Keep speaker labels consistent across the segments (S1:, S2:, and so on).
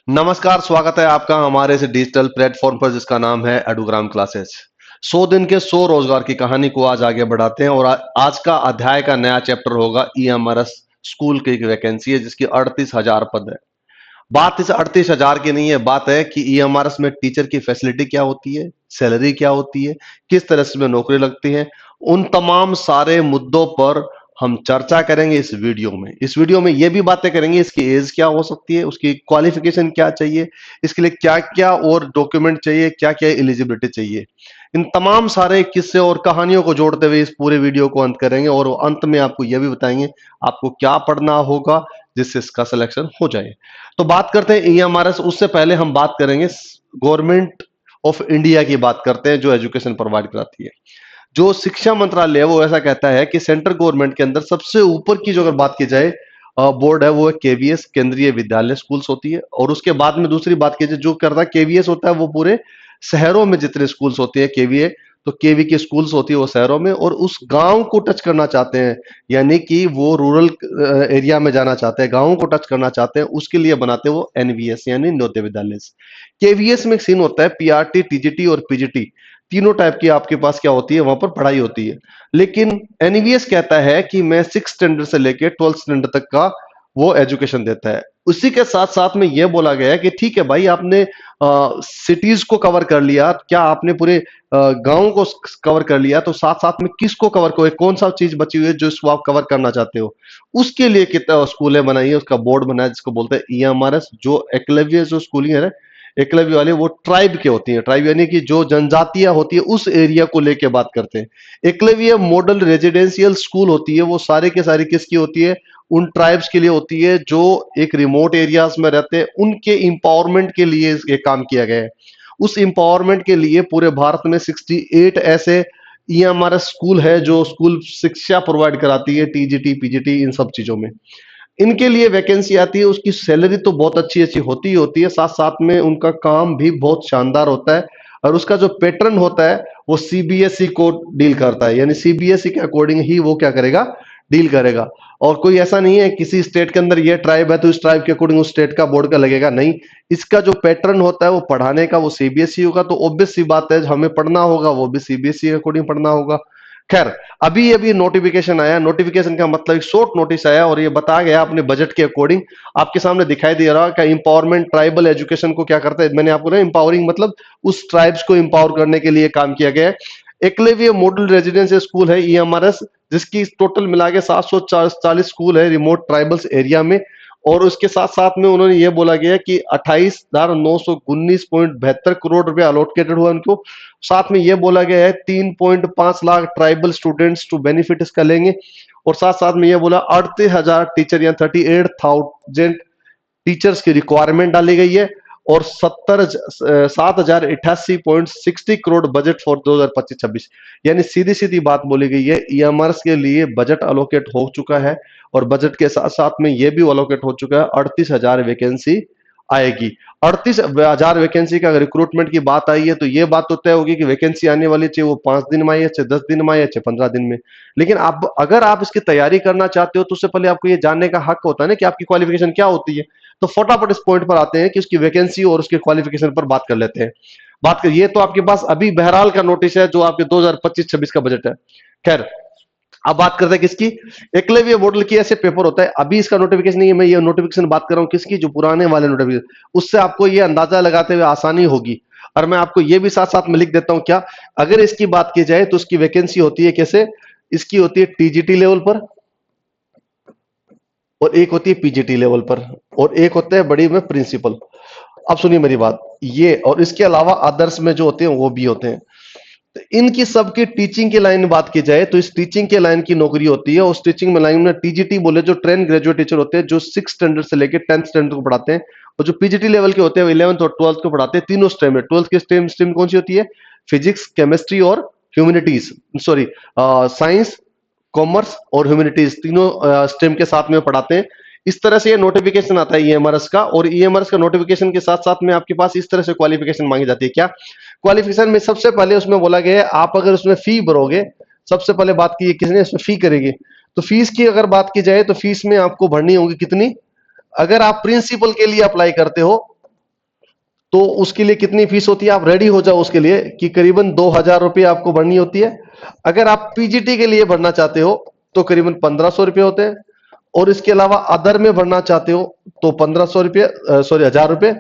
S1: नमस्कार, स्वागत है आपका हमारे इस डिजिटल प्लेटफॉर्म पर जिसका नाम है एडुग्राम क्लासेस। 100 दिन के 100 रोजगार की कहानी को आज आगे बढ़ाते हैं और आज का अध्याय का नया चैप्टर होगा ईएमआरएस स्कूल की एक वैकेंसी है जिसकी 38,000 पद है। बात इस 38,000 की नहीं है, बात है कि ईएमआरएस में टीचर की फैसिलिटी क्या होती है, सैलरी क्या होती है, किस तरह से नौकरी लगती है। उन तमाम सारे मुद्दों पर हम चर्चा करेंगे इस वीडियो में ये भी बातें करेंगे इसकी एज क्या हो सकती है, उसकी क्वालिफिकेशन क्या चाहिए, इसके लिए क्या क्या और डॉक्यूमेंट चाहिए, क्या क्या एलिजिबिलिटी चाहिए। इन तमाम सारे किस्से और कहानियों को जोड़ते हुए इस पूरे वीडियो को अंत करेंगे और अंत में आपको यह भी बताएंगे आपको क्या पढ़ना होगा जिससे इसका सिलेक्शन हो जाए। तो बात करते हैं ईएमआरएस। उससे पहले हम बात करेंगे गवर्नमेंट ऑफ इंडिया की, बात करते हैं जो एजुकेशन प्रोवाइड कराती है। जो शिक्षा मंत्रालय है वो ऐसा कहता है कि सेंट्रल गवर्नमेंट के अंदर सबसे ऊपर की जो अगर बात की जाए बोर्ड है वो है केवीएस, केंद्रीय विद्यालय स्कूल्स होती है। और उसके बाद में दूसरी बात की जाए जो करता है केवीएस होता है वो पूरे शहरों में जितने स्कूल्स होती है केवीए, तो केवी की स्कूल्स होती है वो शहरों में और उस गांव को टच करना चाहते हैं, यानी कि वो रूरल एरिया में जाना चाहते हैं, गांव को टच करना चाहते हैं, उसके लिए बनाते हैं वो एनवीएस यानी नवोदय विद्यालय। केवीएस में एक सीन होता है पीआरटी, टीजीटी और पीजीटी, तीनों टाइप की आपके पास क्या होती है वहां पर पढ़ाई होती है। लेकिन एनवीएस कहता है कि मैं 6 स्टैंडर्ड से लेकर 12 स्टैंडर्ड तक का वो एजुकेशन देता है। उसी के साथ साथ में यह बोला गया है कि ठीक है भाई, आपने सिटीज को कवर कर लिया, क्या आपने पूरे गांव को कवर कर लिया, तो साथ साथ में किसको कवर करो, कौन सा चीज बची हुई है जो इसको आप कवर करना चाहते हो, उसके लिए कितना स्कूलें बनाई है, उसका बोर्ड बनाया जिसको बोलते हैं ईएमआरएस। जो एकलव्य जो स्कूलिंग है ना, एकलव्य वाले वो ट्राइब के होती है, ट्राइब यानी कि जो जनजातियां होती है उस एरिया को लेके बात करते हैं। एकलव्य मॉडल रेजिडेंशियल स्कूल होती है वो सारे के सारी किसकी होती है, उन ट्राइब्स के लिए होती है जो एक रिमोट एरियाज में रहते हैं, उनके इंपावरमेंट के लिए ये काम किया गया है। उस इंपावरमेंट के लिए पूरे भारत में 68 ऐसे ईएमआरएस स्कूल है जो स्कूल शिक्षा प्रोवाइड कराती है, टीजीटी पीजीटी इन सब चीजों में। इनके लिए वैकेंसी आती है, उसकी सैलरी तो बहुत अच्छी अच्छी होती ही होती है, साथ साथ में उनका काम भी बहुत शानदार होता है। और उसका जो पैटर्न होता है वो सीबीएसई को डील करता है, यानी सीबीएसई के अकॉर्डिंग ही वो क्या करेगा, डील करेगा। और कोई ऐसा नहीं है किसी स्टेट के अंदर ये ट्राइब है तो इस ट्राइब के अकॉर्डिंग उस स्टेट का बोर्ड का लगेगा, नहीं। इसका जो पैटर्न होता है वो पढ़ाने का वो सीबीएसई होगा, तो ऑब्वियस सी बात है हमें पढ़ना होगा वो भी सीबीएसई के अकॉर्डिंग पढ़ना होगा। खैर, अभी अभी नोटिफिकेशन आया, नोटिफिकेशन का मतलब एक शॉर्ट नोटिस आया और ये बताया गया अपने बजट के अकॉर्डिंग, आपके सामने दिखाई दे रहा है कि इंपावरमेंट ट्राइबल एजुकेशन को क्या करता है। मैंने आपको ना इंपावरिंग मतलब उस ट्राइब्स को इंपावर करने के लिए काम किया गया है। एकलव्य मॉडल रेजिडेंशियल स्कूल है ईएमआरएस, जिसकी टोटल मिला के 740 स्कूल है रिमोट ट्राइबल्स एरिया में। और उसके साथ साथ में उन्होंने ये बोला गया कि 28,919.72 करोड़ रुपए अलोकेटेड हुआ उनको। साथ में ये बोला गया है 3.5 lakh tribal students to benefit इसका लेंगे। और साथ साथ में ये बोला 38,000 टीचर या 38,000 टीचर्स की रिक्वायरमेंट डाली गई है। और 7,088.60 करोड़ बजट फॉर 2025-26, यानी सीधी सीधी बात बोली गई है ईएमआरएस के लिए बजट अलोकेट हो चुका है। और बजट के साथ साथ में यह भी अलोकेट हो चुका है 38,000 वैकेंसी आएगी। 38,000 वैकेंसी का अगर रिक्रूटमेंट की बात आई है तो यह बात तो तय होगी कि वैकेंसी आने वाली चाहे वो 5 दिन में आए, चाहे 10 दिन में आए, चाहे 15 दिन में। लेकिन आप अगर आप इसकी तैयारी करना चाहते हो तो उससे पहले आपको ये जानने का हक होता है ना कि आपकी क्वालिफिकेशन क्या होती है। तो फटाफट इस पॉइंट पर आते हैं कि उसकी वैकेंसी और उसके क्वालिफिकेशन पर बात कर लेते हैं। बात कर, ये तो आपके पास अभी बहरहाल का नोटिस है जो आपके 2025-26 का बजट है। खैर, अब बात करते हैं किसकी, एकलव्य मॉडल की। ऐसे पेपर होता है, अभी इसका नोटिफिकेशन नहीं है, मैं ये नोटिफिकेशन बात कर रहा हूं किसकी, जो पुराने वाले नोटिफिकेशन, उससे आपको ये अंदाजा लगाते हुए आसानी होगी। और मैं आपको ये भी साथ साथ में लिख देता हूं क्या, अगर इसकी बात की जाए तो उसकी वैकेंसी होती है कैसे, इसकी होती है टीजीटी लेवल पर, और एक होती है पीजीटी लेवल पर, और एक होता है बड़ी में प्रिंसिपल। अब सुनिए मेरी बात, ये और इसके अलावा अदर्स में जो होते हैं वो भी होते हैं। तो इनकी सबकी टीचिंग की लाइन में बात की जाए तो इस टीचिंग के लाइन की नौकरी होती है। उस टीचिंग में लाइन में टीजीटी बोले जो ट्रेन ग्रेजुएट टीचर होते हैं जो 6 स्टैंडर्ड से लेकर 10th स्टैंडर्ड को पढ़ाते हैं। और जो पीजीटी लेवल के होते हैं 11th और 12th को पढ़ाते हैं, तीनों स्ट्रीम में। 12th की स्ट्रीम स्ट्रीम कौन सी होती है, फिजिक्स, केमिस्ट्री और ह्यूमैनिटीज, सॉरी साइंस, कॉमर्स और ह्यूमैनिटीज, तीनों स्ट्रीम के साथ में पढ़ाते हैं। इस तरह से ये नोटिफिकेशन आता है ईएमआरएस का। और ईएमआरएस का नोटिफिकेशन के साथ साथ में आपके पास इस तरह से क्वालिफिकेशन मांगी जाती है। क्या क्वालिफिकेशन में सबसे पहले उसमें बोला गया है, आप अगर उसमें फी भरोगे, सबसे पहले बात की किसने इसमें फी करेगी, तो फीस की अगर बात की जाए तो फीस में आपको भरनी होगी कितनी, अगर आप प्रिंसिपल के लिए अप्लाई करते हो तो उसके लिए कितनी फीस होती है, आप रेडी हो जाओ उसके लिए कि करीबन 2,000 रुपये आपको भरनी होती है। अगर आप पीजीटी के लिए भरना चाहते हो तो करीबन 1,500 रुपये होते हैं, और इसके अलावा अदर में भरना चाहते हो तो 1,500 रुपये, सॉरी 1,000 रुपये,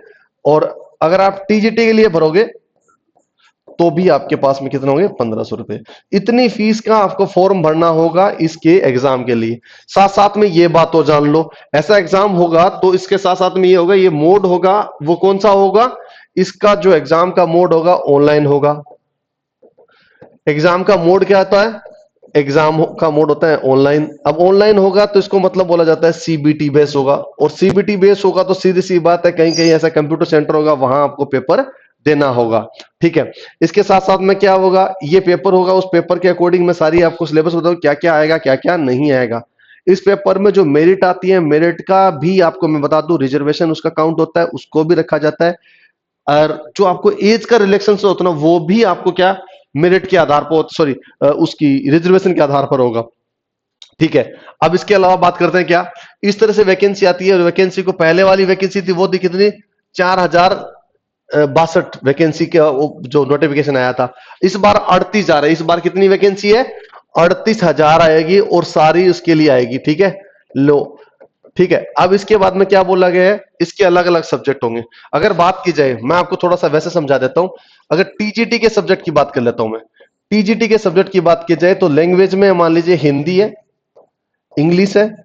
S1: और अगर आप टीजीटी के लिए भरोगे तो भी आपके पास में कितने होंगे, 1,500 रुपये। इतनी फीस का आपको फॉर्म भरना होगा इसके एग्जाम के लिए। साथ साथ में ये बात तो जान लो, ऐसा एग्जाम होगा तो इसके साथ साथ में ये होगा, ये मोड होगा वो कौन सा होगा, इसका जो एग्जाम का मोड होगा ऑनलाइन होगा। एग्जाम का मोड क्या आता है, एग्जाम का मोड होता है ऑनलाइन। अब ऑनलाइन होगा तो इसको मतलब बोला जाता है सीबीटी बेस होगा, और सीबीटी बेस होगा तो सीधी सी बात है कहीं कहीं ऐसा कंप्यूटर सेंटर होगा वहां आपको पेपर देना होगा। ठीक है, इसके साथ साथ में क्या होगा, ये पेपर होगा, उस पेपर के अकॉर्डिंग मैं सारी आपको सिलेबस बताऊं क्या क्या आएगा क्या क्या नहीं आएगा। इस पेपर में जो मेरिट आती है, मेरिट का भी आपको मैं बता दूं, रिजर्वेशन उसका काउंट होता है, उसको भी रखा जाता है। और जो आपको एज का रिलेक्शन से होता है ना, वो भी आपको क्या मेरिट के आधार पर, सॉरी उसकी रिजर्वेशन के आधार पर होगा। ठीक है, अब इसके अलावा बात करते हैं क्या, इस तरह से वैकेंसी आती है। और वैकेंसी को पहले वाली वैकेंसी थी वो थी कितनी, 4,062 वैकेंसी का जो नोटिफिकेशन आया था। इस बार 38 आ रहा है, इस बार कितनी वैकेंसी है, 38,000 आएगी, और सारी उसके लिए आएगी। ठीक है, लो ठीक है। अब इसके बाद में क्या बोला गया है, इसके अलग अलग सब्जेक्ट होंगे। अगर बात की जाए, मैं आपको थोड़ा सा वैसे समझा देता हूं। अगर टीजीटी के सब्जेक्ट की बात कर लेता हूं मैं, टीजीटी के सब्जेक्ट की बात की जाए तो लैंग्वेज में मान लीजिए हिंदी है, इंग्लिश है,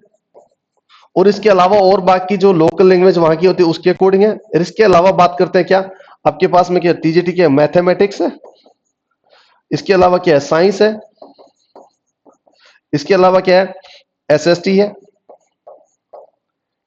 S1: और इसके अलावा और बाकी जो लोकल लैंग्वेज वहां की होती है उसके अकॉर्डिंग है। और इसके अलावा बात करते हैं क्या, आपके पास में क्या टीजीटी के मैथमेटिक्स है, इसके अलावा क्या है साइंस है, इसके अलावा क्या है एसएसटी है।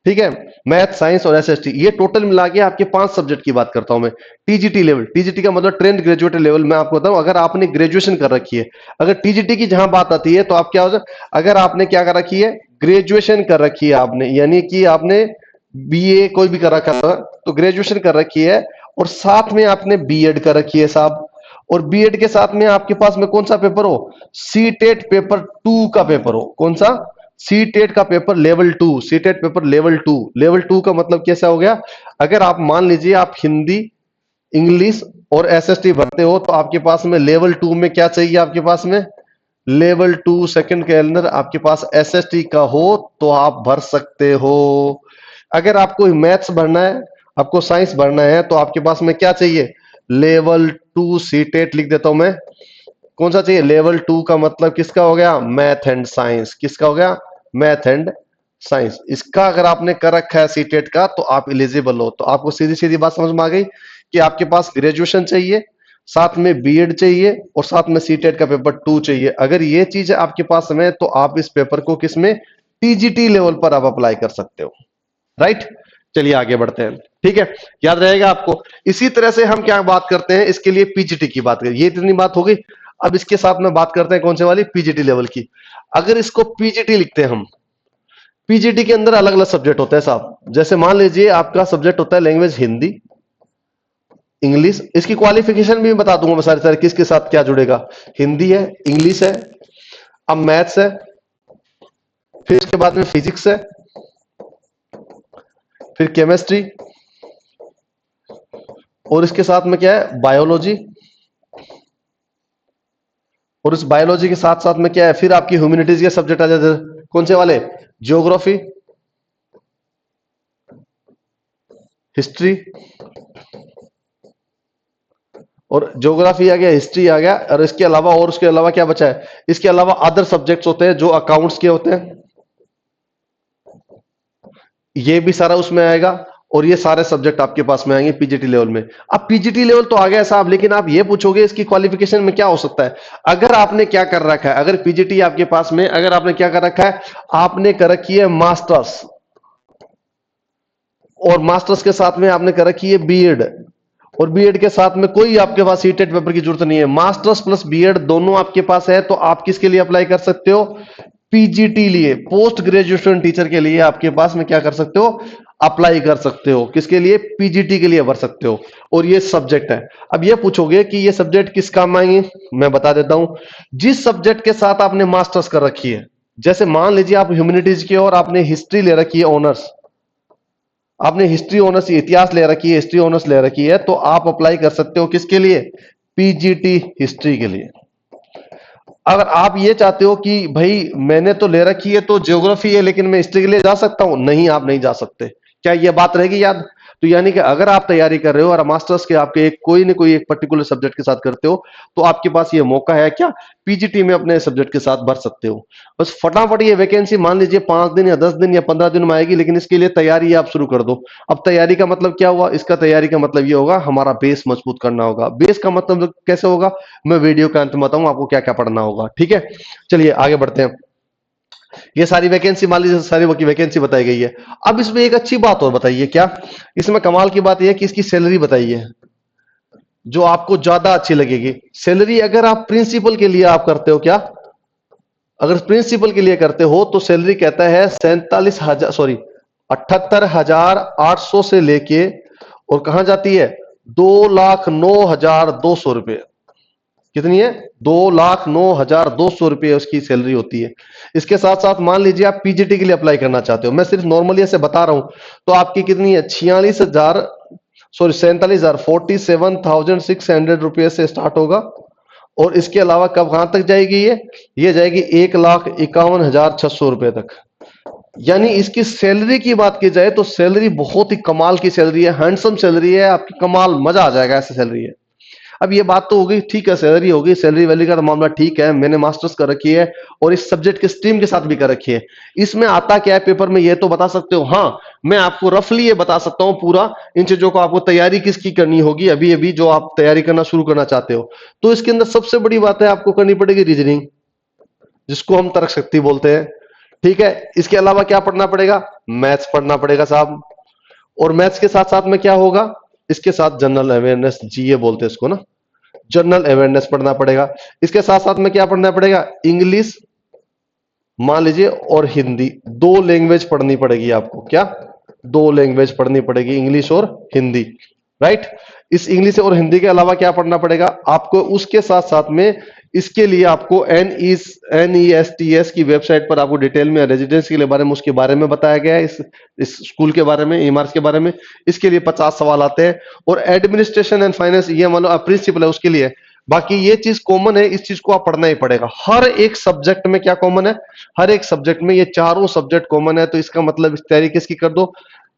S1: ठीक है, मैथ साइंस और एसएसटी, ये टोटल मिला के आपके 5 सब्जेक्ट की बात करता हूं मैं। टीजीटी लेवल, टीजीटी का मतलब ट्रेंड ग्रेजुएट लेवल। मैं आपको बताऊं, अगर आपने ग्रेजुएशन कर रखी है, अगर टीजीटी की जहां बात आती है तो आप क्या हो जाए, अगर आपने क्या कर रखी है, ग्रेजुएशन कर रखी है आपने, यानी कि आपने बीए कोई भी कर रखा था तो ग्रेजुएशन कर रखी है, और साथ में आपने बीएड कर रखी है साहब, और बीएड के साथ में आपके पास में कौन सा पेपर हो, सीटेट पेपर 2 का पेपर हो। कौन सा, सीटेट का paper level 2, CTET paper level 2। Level 2 का मतलब कैसा हो गया, अगर आप मान लीजिए आप हिंदी, इंग्लिश और एसएसटी भरते हो तो आपके पास में लेवल 2 में क्या चाहिए, आपके पास में लेवल 2 सेकंड के अंदर आपके पास एसएसटी का हो तो आप भर सकते हो। अगर आपको मैथ्स भरना है, आपको साइंस भरना है तो आपके पास में क्या चाहिए, लेवल 2 सीटेट लिख देता हूं मैं। कौन सा चाहिए, लेवल 2 का मतलब किसका हो गया, मैथ एंड साइंस। किसका हो गया, मैथ एंड साइंस। इसका अगर आपने कर रखा है सीटेट का तो आप एलिजिबल हो। तो आपको सीधी सीधी बात समझ में आ गई कि आपके पास ग्रेजुएशन चाहिए, साथ में बीएड चाहिए, और साथ में सीटेट का पेपर 2 चाहिए। अगर ये चीज आपके पास में तो आप इस पेपर को किसमें, टीजीटी लेवल पर आप अप्लाई कर सकते हो। राइट, चलिए आगे बढ़ते हैं। ठीक है, याद रहेगा आपको। इसी तरह से हम क्या बात करते हैं, इसके लिए पीजीटी की बात करें, ये इतनी बात हो गई। अब इसके साथ में बात करते हैं कौन से वाली, पीजीटी लेवल की। अगर इसको पीजीटी लिखते हैं हम, पीजीटी के अंदर अलग अलग सब्जेक्ट होते हैं साहब। जैसे मान लीजिए आपका सब्जेक्ट होता है लैंग्वेज हिंदी, इंग्लिश। इसकी क्वालिफिकेशन भी बता दूंगा मैं सारे सारे किसके साथ क्या जुड़ेगा। हिंदी है, इंग्लिश है, अब मैथ्स है, फिर इसके बाद में फिजिक्स है, फिर केमिस्ट्री, और इसके साथ में क्या है बायोलॉजी, और इस बायोलॉजी के साथ साथ में क्या है, फिर आपकी ह्यूमैनिटीज के सब्जेक्ट आ जाते हैं। कौन से वाले, ज्योग्राफी, हिस्ट्री, और ज्योग्राफी आ गया, हिस्ट्री आ गया, और इसके अलावा, और उसके अलावा क्या बचा है, इसके अलावा अदर सब्जेक्ट्स होते हैं जो अकाउंट्स के होते हैं, ये भी सारा उसमें आएगा। और ये सारे सब्जेक्ट आपके पास में आएंगे पीजीटी लेवल में। अब पीजीटी लेवल तो आ गया साहब, लेकिन आप ये पूछोगे इसकी क्वालिफिकेशन में क्या हो सकता है। अगर आपने क्या कर रखा है, अगर पीजीटी आपके पास में, अगर आपने क्या कर रखा है, आपने कर रखी है मास्टर्स, और मास्टर्स के साथ में आपने कर रखी है बीएड, और बीएड के साथ में कोई आपके पास सीटेट पेपर की जरूरत नहीं है, मास्टर्स प्लस बीएड दोनों आपके पास है, तो आप किसके लिए अप्लाई कर सकते हो, पीजीटी लिए, पोस्ट ग्रेजुएशन टीचर के लिए आपके पास में क्या कर सकते हो, अप्लाई कर सकते हो। किसके लिए, पीजीटी के लिए भर सकते हो। और ये सब्जेक्ट है। अब ये पूछोगे कि ये सब्जेक्ट किस काम आएंगे, मैं बता देता हूं। जिस सब्जेक्ट के साथ आपने मास्टर्स कर रखी है, जैसे मान लीजिए आप ह्यूमैनिटीज की और आपने हिस्ट्री ले रखी है ऑनर्स, आपने हिस्ट्री ऑनर्स, इतिहास ले रखी है, हिस्ट्री ऑनर्स ले रखी है, तो आप अप्लाई कर सकते हो किसके लिए? पीजीटी हिस्ट्री के लिए। अगर आप ये चाहते हो कि भाई मैंने तो ले रखी है तो ज्योग्राफी है लेकिन मैं हिस्ट्री के लिए जा सकता हूं, नहीं, आप नहीं जा सकते। क्या ये बात रहेगी याद? तो यानी कि अगर आप तैयारी कर रहे हो और मास्टर्स के आपके एक कोई न कोई एक पर्टिकुलर सब्जेक्ट के साथ करते हो, तो आपके पास ये मौका है क्या, पीजीटी में अपने सब्जेक्ट के साथ भर सकते हो। बस फटाफट ये वैकेंसी मान लीजिए 5 दिन या 10 दिन या 15 दिन में आएगी, लेकिन इसके लिए तैयारी आप शुरू कर दो। अब तैयारी का मतलब क्या हुआ? इसका तैयारी का मतलब ये होगा हमारा बेस मजबूत करना होगा। बेस का मतलब कैसे होगा, मैं वीडियो के अंत में बताऊं आपको क्या क्या पढ़ना होगा, ठीक है। चलिए आगे बढ़ते हैं। ये सारी वैकेंसी मान लीजिए सारी की वैकेंसी बताई गई है। अब इसमें एक अच्छी बात और बताइए, क्या इसमें कमाल की बात यह है कि इसकी सैलरी बताइए जो आपको ज्यादा अच्छी लगेगी। सैलरी अगर आप प्रिंसिपल के लिए आप करते हो, क्या अगर प्रिंसिपल के लिए करते हो तो सैलरी कहता है 47,000 सॉरी 78,800 से लेके और कहां जाती है 2,09,200 रुपए। कितनी है? 2,09,200 रुपये उसकी सैलरी होती है। इसके साथ साथ मान लीजिए आप पीजीटी के लिए अप्लाई करना चाहते हो, मैं सिर्फ नॉर्मली ऐसे बता रहा हूं, तो आपकी कितनी है? 47,600 रुपये से स्टार्ट होगा। और इसके अलावा कब कहां तक जाएगी ये जाएगी 1,51,600 रुपये तक। यानी इसकी सैलरी की बात की जाए तो सैलरी बहुत ही कमाल की सैलरी है, हैंडसम सैलरी है आपकी, कमाल, मजा आ जाएगा, ऐसी सैलरी है। अब ये बात तो हो गई, ठीक है, सैलरी होगी, सैलरी वैली का तो मामला ठीक है, मैंने मास्टर्स कर रखी है और इस सब्जेक्ट के स्ट्रीम के साथ भी कर रखी है। इसमें आता क्या है पेपर में ये तो बता सकते हो? हाँ, मैं आपको रफली ये बता सकता हूं पूरा, इन चीजों को आपको तैयारी किसकी करनी होगी अभी अभी जो आप तैयारी करना शुरू करना चाहते हो। तो इसके अंदर सबसे बड़ी बात है आपको करनी पड़ेगी रीजनिंग, जिसको हम तर्क शक्ति बोलते हैं, ठीक है। इसके अलावा क्या पढ़ना पड़ेगा? मैथ्स पढ़ना पड़ेगा साहब। और मैथ्स के साथ साथ में क्या होगा? इसके साथ जनरल अवेयरनेस, जीए बोलते हैं इसको ना, जनरल अवेयरनेस पढ़ना पड़ेगा। इसके साथ साथ में क्या पढ़ना पड़ेगा? इंग्लिश मान लीजिए और हिंदी, दो लैंग्वेज पढ़नी पड़ेगी आपको। क्या? दो लैंग्वेज पढ़नी पड़ेगी, इंग्लिश और हिंदी, राइट। इस इंग्लिश और हिंदी के अलावा क्या पढ़ना पड़ेगा आपको? उसके साथ साथ में इसके लिए आपको NESTS की वेबसाइट पर आपको डिटेल में रेजिडेंसी के बारे में उसके बारे में बताया गया है, इस स्कूल के बारे में, इमारत के बारे में। इसके लिए 50 सवाल आते हैं। और एडमिनिस्ट्रेशन एंड फाइनेंस, ये मान लो प्रिंसिपल है उसके लिए। बाकी ये चीज कॉमन है, इस चीज को आप पढ़ना ही पड़ेगा। हर एक सब्जेक्ट में क्या कॉमन है? हर एक सब्जेक्ट में ये चारों सब्जेक्ट कॉमन है। तो इसका मतलब इस तैयारी किसकी कर दो?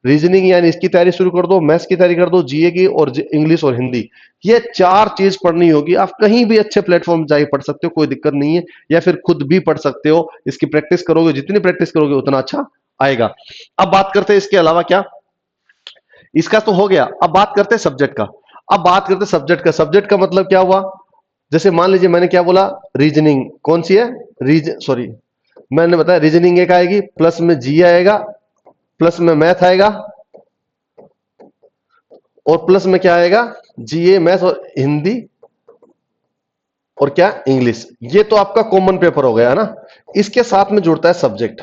S1: रीजनिंग यानी इसकी तैयारी शुरू कर दो, मैथ्स की तैयारी कर दो, जीए की, और इंग्लिश और हिंदी। ये चार चीज पढ़नी होगी। आप कहीं भी अच्छे प्लेटफॉर्म जाके पढ़ सकते हो, कोई दिक्कत नहीं है, या फिर खुद भी पढ़ सकते हो। इसकी प्रैक्टिस करोगे, जितनी प्रैक्टिस करोगे उतना अच्छा आएगा। अब बात करते हैं इसके अलावा क्या, इसका तो हो गया। अब बात करते हैं सब्जेक्ट का। अब बात करते हैं सब्जेक्ट का। सब्जेक्ट का मतलब क्या हुआ? जैसे मान लीजिए मैंने क्या बोला, रीजनिंग कौन सी है? सॉरी, मैंने बताया रीजनिंग एक आएगी, प्लस में जी आएगा, प्लस में मैथ आएगा, और प्लस में क्या आएगा? जीए, मैथ और हिंदी, और क्या? इंग्लिश। ये तो आपका कॉमन पेपर हो गया है ना। इसके साथ में जुड़ता है सब्जेक्ट।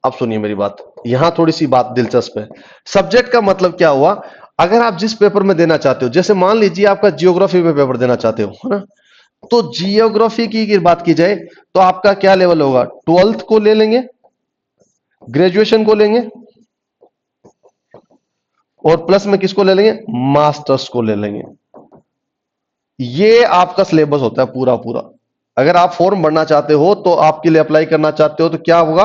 S1: अब सुनिए मेरी बात, यहां थोड़ी सी बात दिलचस्प है। सब्जेक्ट का मतलब क्या हुआ? अगर आप जिस पेपर में देना चाहते हो, जैसे मान लीजिए आपका जियोग्राफी में पेपर देना चाहते हो, है ना, तो जियोग्राफी की बात की जाए तो आपका क्या लेवल होगा? 12th को ले लेंगे, ग्रेजुएशन को लेंगे, और प्लस में किसको ले लेंगे? मास्टर्स को ले लेंगे। ये आपका सिलेबस होता है पूरा पूरा। अगर आप फॉर्म भरना चाहते हो, तो आपके लिए अप्लाई करना चाहते हो, तो क्या होगा?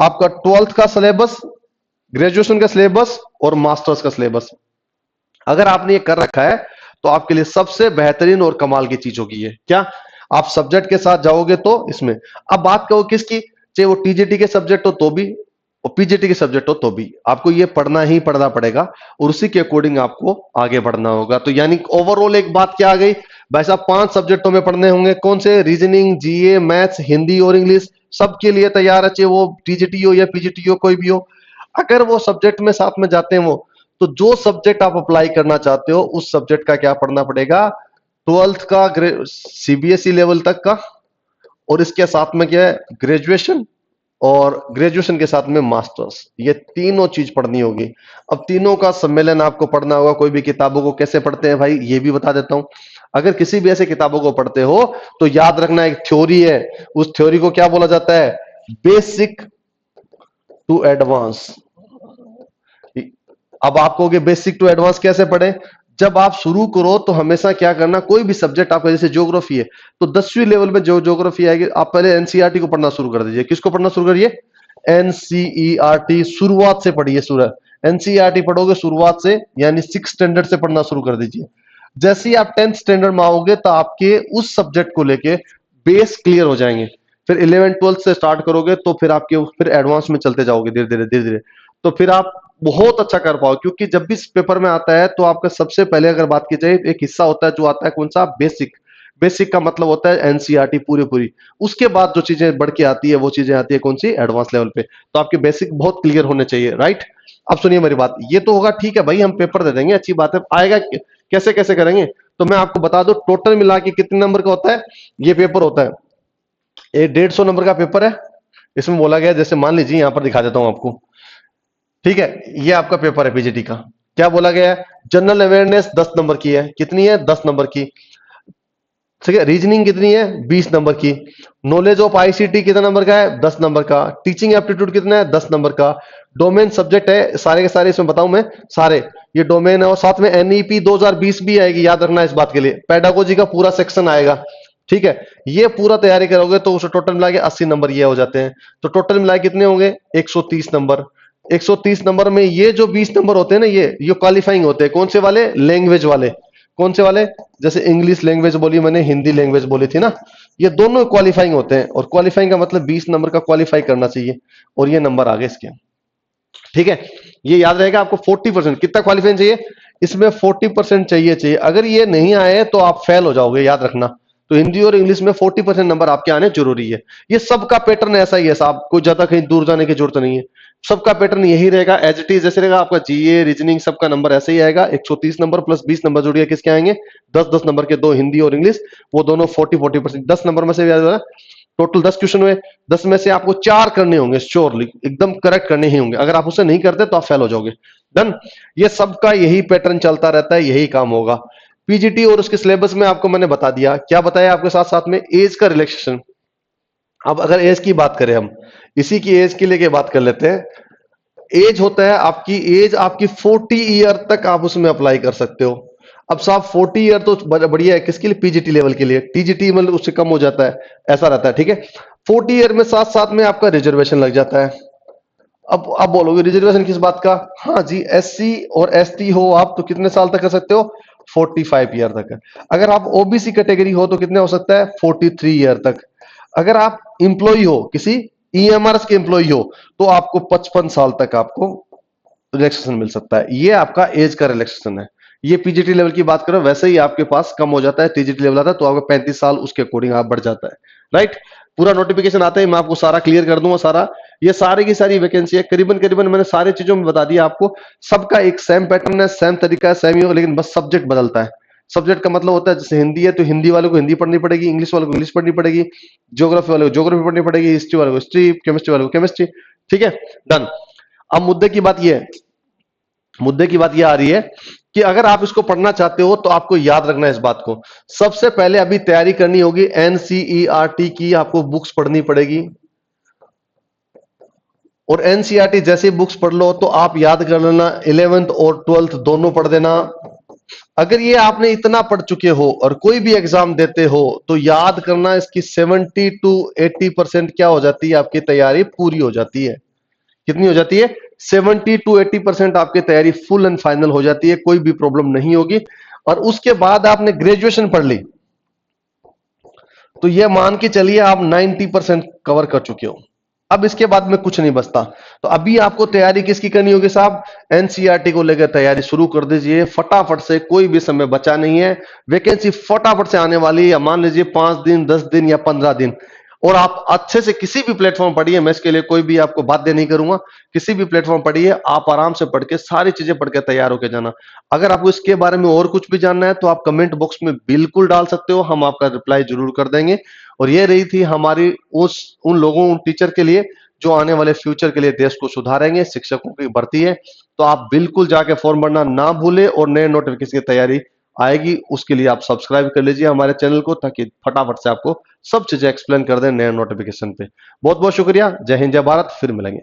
S1: आपका 12th का सिलेबस, ग्रेजुएशन का सिलेबस और मास्टर्स का सिलेबस। अगर आपने ये कर रखा है तो आपके लिए सबसे बेहतरीन और कमाल की चीज होगी ये। क्या आप सब्जेक्ट के साथ जाओगे तो इसमें। अब बात करो किसकी, चाहे वो टीजीटी के सब्जेक्ट हो तो भी, और पीजीटी के सब्जेक्ट हो तो भी, आपको ये पढ़ना ही पढ़ना पड़ेगा, और उसी के अकॉर्डिंग आपको आगे बढ़ना होगा। तो यानी ओवरऑल एक बात क्या आ गई भाई साहब, 5 सब्जेक्टों में पढ़ने होंगे। कौन से? रीजनिंग, जीए, मैथ्स, हिंदी और इंग्लिश। सबके लिए तैयार है, चाहे वो टीजीटी हो या पीजीटी हो, कोई भी हो। अगर वो सब्जेक्ट में साथ में जाते हैं वो, तो जो सब्जेक्ट आप अप्लाई करना चाहते हो उस सब्जेक्ट का क्या पढ़ना पड़ेगा? 12th का सीबीएसई लेवल तक का, और इसके साथ में क्या है? ग्रेजुएशन, और ग्रेजुएशन के साथ में मास्टर्स। ये तीनों चीज पढ़नी होगी। अब तीनों का सम्मेलन आपको पढ़ना होगा। कोई भी किताबों को कैसे पढ़ते हैं भाई, ये भी बता देता हूं। अगर किसी भी ऐसे किताबों को पढ़ते हो तो याद रखना, एक थ्योरी है, उस थ्योरी को क्या बोला जाता है? Basic to advance. अब आप कहोगे बेसिक टू एडवांस कैसे पढ़े? जब आप शुरू करो तो हमेशा क्या करना, कोई भी सब्जेक्ट आपका, जैसे ज्योग्राफी है तो 10वीं लेवल में जो ज्योग्राफी आएगी आप पहले एनसीईआरटी को पढ़ना शुरू कर दीजिए। किसको पढ़ना शुरू करिए? एनसीईआरटी शुरुआत से पढ़िए। एनसीईआरटी पढ़ोगे शुरुआत से, यानी 6 स्टैंडर्ड से पढ़ना शुरू कर दीजिए। जैसे ही आप 10th स्टैंडर्ड में आओगे तो आपके उस सब्जेक्ट को लेके बेस क्लियर हो जाएंगे। फिर 11 12 से स्टार्ट करोगे तो फिर आपके फिर एडवांस में चलते जाओगे धीरे धीरे धीरे धीरे, तो फिर आप बहुत अच्छा कर पाओगे। क्योंकि जब भी इस पेपर में आता है तो आपका सबसे पहले अगर बात की जाए एक हिस्सा होता है जो आता है कौन सा? बेसिक। बेसिक का मतलब होता है एनसीईआरटी पूरी पूरी। उसके बाद जो चीजें बढ़ के आती है वो चीजें आती है कौन सी? एडवांस लेवल पे। तो आपके बेसिक बहुत क्लियर होने चाहिए, राइट? अब सुनिए मेरी बात, ये तो होगा ठीक है भाई, हम पेपर दे देंगे, अच्छी बात है, आएगा कैसे कैसे करेंगे? तो मैं आपको बता दूं टोटल मिला के कितने नंबर का होता है ये पेपर होता है। ये 150 नंबर का पेपर है। इसमें बोला गया, जैसे मान लीजिए यहां पर दिखा देता हूं आपको, ठीक है, ये आपका पेपर है पीजीटी का। क्या बोला गया है? जनरल अवेयरनेस 10 नंबर की है। कितनी है? 10 नंबर की। ठीक है, रीजनिंग कितनी है? 20 नंबर की। नॉलेज ऑफ आईसीटी कितना नंबर का है? 10 नंबर का। टीचिंग एप्टीट्यूड कितना है? 10 नंबर का। डोमेन सब्जेक्ट है सारे के सारे, इसमें बताऊं मैं सारे, ये डोमेन है। और साथ में एनईपी 2020 भी आएगी, याद रखना इस बात के लिए। पेडागोजी का पूरा सेक्शन आएगा, ठीक है। ये पूरा तैयारी करोगे तो उसे टोटल मिला के 80 नंबर ये हो जाते हैं। तो टोटल मिला के कितने होंगे? 130 नंबर। 130 नंबर में ये जो 20 नंबर होते हैं ना, ये क्वालिफाइंग होते हैं। कौन से वाले? लैंग्वेज वाले। कौन से वाले? जैसे इंग्लिश लैंग्वेज बोली मैंने, हिंदी लैंग्वेज बोली थी ना, ये दोनों क्वालिफाइंग होते हैं। और क्वालिफाइंग का मतलब 20 नंबर का क्वालिफाई करना चाहिए, और ये नंबर आ गए इसके, ठीक है। ये याद रहेगा आपको। 40% कितना क्वालिफाइंग चाहिए? इसमें 40% चाहिए। अगर ये नहीं आए तो आप फेल हो जाओगे, याद रखना। तो हिंदी और इंग्लिश में 40% नंबर आपके आने जरूरी है। ये सबका पैटर्न ऐसा ही है साहब, कोई ज्यादा कहीं दूर जाने की जरूरत नहीं है। सबका पैटर्न यही रहेगा, एज इट इज जैसे रहेगा। आपका जीए रीजनिंग सबका नंबर ऐसे ही आएगा। 130 नंबर प्लस 20 नंबर जोड़िए, किसके आएंगे? 10-10 नंबर के, दो हिंदी और इंग्लिश, वो दोनों 40-40%। 10 नंबर में से याद, टोटल 10 क्वेश्चन हुए, 10 में से आपको 4 करने होंगे, श्योरली एकदम करेक्ट करने ही होंगे। अगर आप उसे नहीं करते तो आप फेल हो जाओगे। डन। ये सबका यही पैटर्न चलता रहता है, यही काम होगा। पीजीटी और उसके सिलेबस में आपको मैंने बता दिया। क्या बताया आपके साथ साथ में? एज का रिलैक्सेशन। अब अगर एज की बात करें, हम इसी की एज के लिए बात कर लेते हैं। एज होता है आपकी, एज आपकी 40 ईयर तक आप उसमें अप्लाई कर सकते हो। अब साहब 40 ईयर तो बढ़िया है, किसके लिए? पीजीटी लेवल के लिए। टीजीटी मतलब उससे कम हो जाता है, ऐसा रहता है, ठीक है। 40 ईयर में साथ साथ में आपका रिजर्वेशन लग जाता है। अब आप बोलोगे रिजर्वेशन किस बात का? हाँ जी, एससी और एसटी हो आप तो कितने साल तक कर सकते हो? 45 ईयर तक है। अगर आप ओबीसी कैटेगरी हो तो कितने हो सकता है? 43 ईयर तक। अगर आप इंप्लॉई हो, किसी ईएमआरएस के एम्प्लॉई हो, तो आपको 55 साल तक आपको रिलैक्सेशन मिल सकता है। ये आपका एज का रिलैक्सेशन है। ये पीजीटी लेवल की बात करो, वैसे ही आपके पास कम हो जाता है। टीजीटी लेवल आता है तो आपका 35 साल उसके अकॉर्डिंग आप बढ़ जाता है, राइट। पूरा नोटिफिकेशन आता है, मैं आपको सारा क्लियर कर दूंगा। सारा ये सारी की सारी वैकेंसी है, करीबन करीबन मैंने सारे चीजों में बता दिया आपको। सबका एक सेम पैटर्न है, सेम तरीका है, सेम ही होगा, लेकिन बस सब्जेक्ट बदलता है। सब्जेक्ट का मतलब होता है, जैसे हिंदी है तो हिंदी वालों को हिंदी पढ़नी पड़ेगी, इंग्लिश वालों को इंग्लिश पढ़नी पड़ेगी, ज्योग्राफी वालों को ज्योग्राफी पढ़नी पड़ेगी, हिस्ट्री वालों को हिस्ट्री, केमिस्ट्री वालों को केमिस्ट्री, ठीक है। डन। अब मुद्दे की बात यह आ रही है कि अगर आप इसको पढ़ना चाहते हो तो आपको याद रखना है इस बात को। सबसे पहले अभी तैयारी करनी होगी एनसीईआरटी की, आपको बुक्स पढ़नी पड़ेगी। और एनसीईआरटी जैसे बुक्स पढ़ लो तो आप याद कर लेना, 11th और 12th दोनों पढ़ देना। अगर ये आपने इतना पढ़ चुके हो और कोई भी एग्जाम देते हो तो याद करना, इसकी 70 to 80% क्या हो जाती है? आपकी तैयारी पूरी हो जाती है। कितनी हो जाती है? 70 to 80% आपकी तैयारी फुल एंड फाइनल हो जाती है, कोई भी प्रॉब्लम नहीं होगी। और उसके बाद आपने ग्रेजुएशन पढ़ ली तो ये मान के चलिए आप 90% कवर कर चुके हो। अब इसके बाद में कुछ नहीं बचता। तो अभी आपको तैयारी किसकी करनी होगी साहब? एनसीईआरटी को लेकर तैयारी शुरू कर दीजिए फटाफट से, कोई भी समय बचा नहीं है। वैकेंसी फटाफट से आने वाली है, मान लीजिए 5 दिन, 10 दिन या 15 दिन। और आप अच्छे से किसी भी प्लेटफॉर्म पढ़िए, मैं इसके लिए कोई भी आपको बाध्य नहीं करूंगा। किसी भी प्लेटफॉर्म पढ़िए, आप आराम से पढ़ के सारी चीजें पढ़ के तैयार होकर जाना। अगर आपको इसके बारे में और कुछ भी जानना है तो आप कमेंट बॉक्स में बिल्कुल डाल सकते हो, हम आपका रिप्लाई जरूर कर देंगे। और ये रही थी हमारी उन लोगों, उन टीचर के लिए जो आने वाले फ्यूचर के लिए देश को सुधारेंगे, शिक्षकों की भर्ती है। तो आप बिल्कुल जाके फॉर्म भरना ना भूले, और नए नोटिफिकेशन की तैयारी आएगी उसके लिए आप सब्सक्राइब कर लीजिए हमारे चैनल को, ताकि फटाफट से आपको सब चीजें एक्सप्लेन कर दें नए नोटिफिकेशन पे। बहुत बहुत शुक्रिया। जय हिंद, जय भारत। फिर मिलेंगे।